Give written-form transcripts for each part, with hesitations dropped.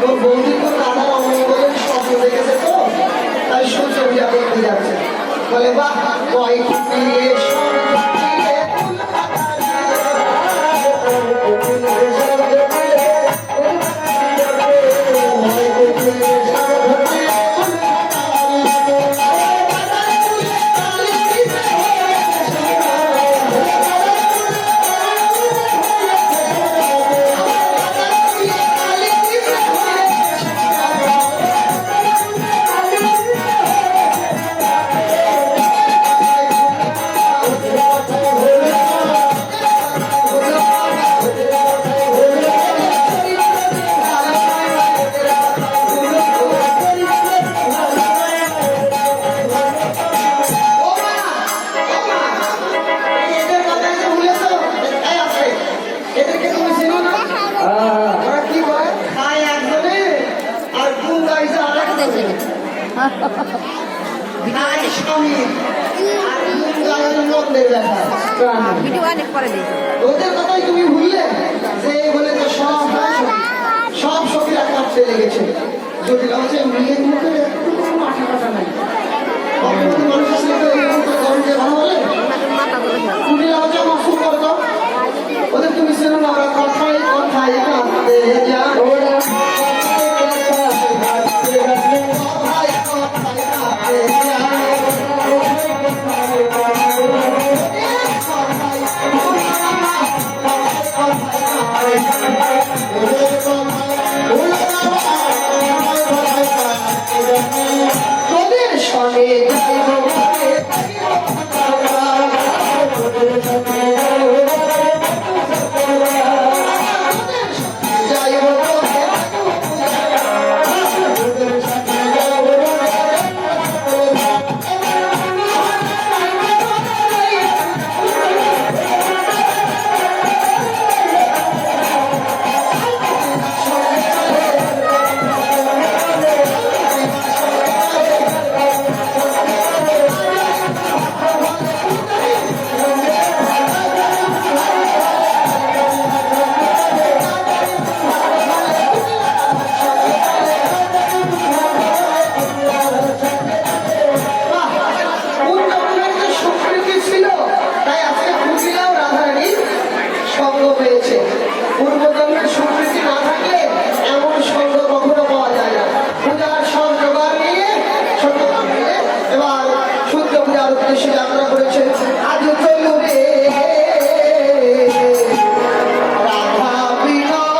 তোর বৌদি তো দাদার অমঙ্গলের স্বপ্ন দেখেছে তো, তাই সূর্য পূজা করতে যাচ্ছে। বলে বাহ কয়েক ওদের কথাই তুমি ভুললে, যে বলে তো সব সখীরা কাঁপতে লেগেছে। যদি হচ্ছে মেয়ের মুখে একটু মাথা কাটা নাই, মানুষ আসলে তো এই মুহূর্তে গরমে ভালো বলে তুমি হচ্ছে মাফু করে দাও। ওদের তুমি চেনো না, আমরা কথাই কথাই কাঁদতে যাই। তোদের সঙ্গে যাত্রা করেছে। আজ চলবে রাধা বিনোদী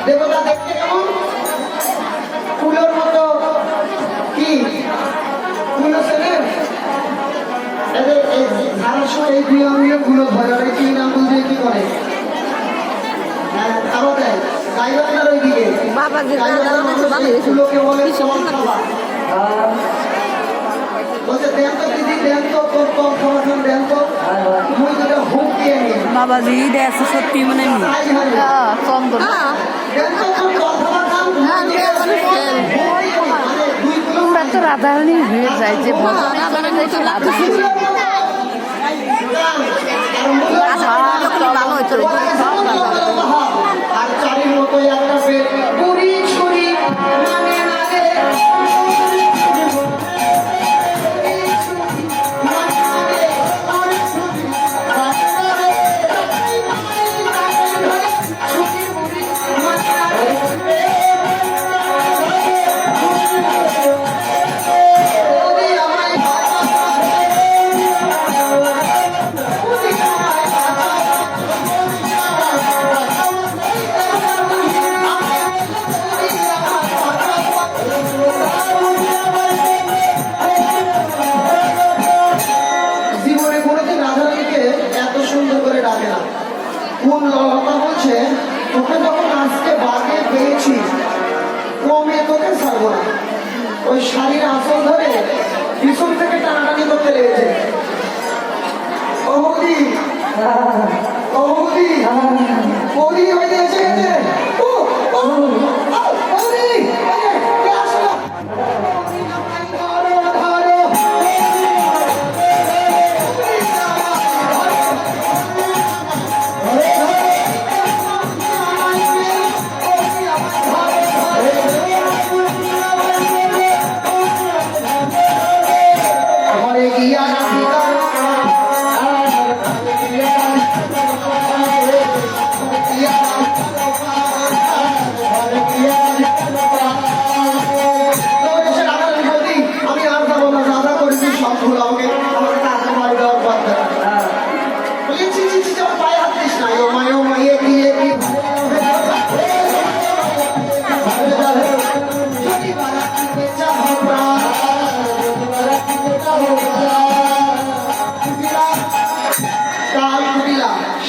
দেবতা দেখতে কেমন? ফুলের মতো কি ধারার সময় এই দুই আঙুলে গুলো ধরে আর এই তিন আঙুল দিয়ে কি করে? আরো দেয় গাইবান্ধার ওই দিকে গুলোকে বলে চল খাবার। বলছে দেন তো দিদি, দেন তো তোর কম খাবার দেন তো, মুই দুটা হুক দিয়ে নিয়ে বাবাজি দেখো সত্যি মানে চন্দন দেন তো তোর কম খাবার খান। তোমরা তো রাধারানী হয়ে যায় যে রাধারানী ভালো হয়েছে আর চারির মতো একটা পেট বুড়ি ছুরি নামে নাগে জীবনে কোনোদিন রাধারানীকে এত সুন্দর করে ডাকে না। কোন ললতা বলছে তোকে যখন আজকে বাগে পেয়েছি কমে তোকে ছাড়বো না। ওই শাড়ির আঁচল ধরে পিছন থেকে টানাটানি করতে লেগেছে। ও বৌদি, ও বৌদি, বৌদি হয়ে এসে গেছে। ও ও বৌদি, কে আসলো? ধরো ধরো ঘরে গিয়া নাচি গান, আমি আর যাবো না, রাধা করেছি সব ভুল, আমাকে আমাকে টাকা মারি দেওয়ার পর বলেছি পায়ে হাত দিস না। ও মায় ও মায়ে কি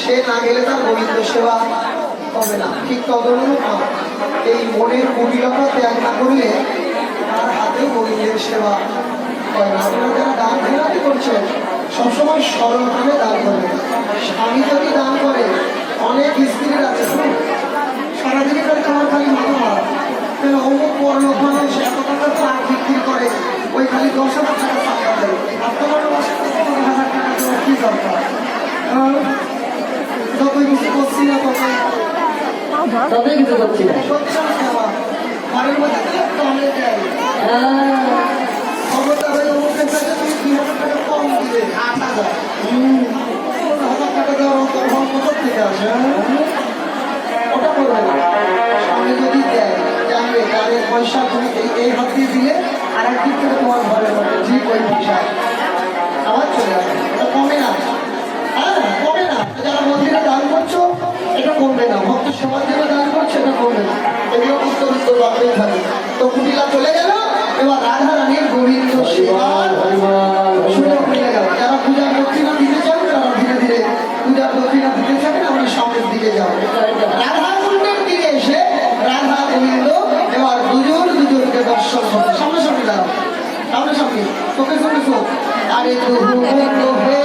সে না গেলে তার গোবিন্দ সেবা হবে না। ঠিক তদনুরূপ এই মনের কুটিলতা ত্যাগ না করলে তার হাতেও গোবিন্দের সেবা হয় না। আপনারা যারা দান ফেরাতে করছেন সবসময় সরল ভাবে দান করবেন। স্বামী যদি দান করে, অনেক স্ত্রীর আছে সারাদিনই করে তোমার খালি মাথা মারা কেন অমুক পরলোক মানুষ এত টাকা তো আর বিক্রি করে, ওই খালি 10,000 টাকা টাকা দেয়। আপনার বাসা 15,000 টাকা দেওয়ার কি দরকার? যতই কিছু করছি না ততই কিছু করছি না। ঘরের মধ্যে কমে দেয় খবরটা হয়ে অমুকের কাছে তুমি 2,000 টাকা কম দিবে, 8,000 15,000 টাকা দেওয়ার অন্তর্ভব কোথার থেকে আসে? ওটা করবে না। সামনে যদি দেয় জানবে তাদের পয়সা তুমি এই হাত দিয়ে দিলে আর একদিক থেকে তোমার ঘরের মধ্যে ঠিক ওই পয়সা আবার চলে আসবে। এটা কমে না, হ্যাঁ কমে না। যারা মন্দিরে দান করছো এটা কমবে না, ভক্ত সমাজ যারা দান করছে এটা কমবে না, এগুলো উত্তর উত্তর বাড়তেই থাকে। তো কুটিলা চলে গেল, এবার রাধা রানীর গোবিন্দ সেবার সুযোগ মিলে গেল। যারা পূজার দক্ষিণা দিতে চান তারা ধীরে ধীরে পূজার দক্ষিণা দিতে থাকেন, আমরা সামনের দিকে যাবো। রাধা কুণ্ডের দিকে এসে রাধা গোবিন্দ এবার দুজনকে দর্শন করবে। সামনে সামনে দাঁড়াও, সামনে সামনে চোখে চোখে চোখ। আরে তবু বন্ধ হয়ে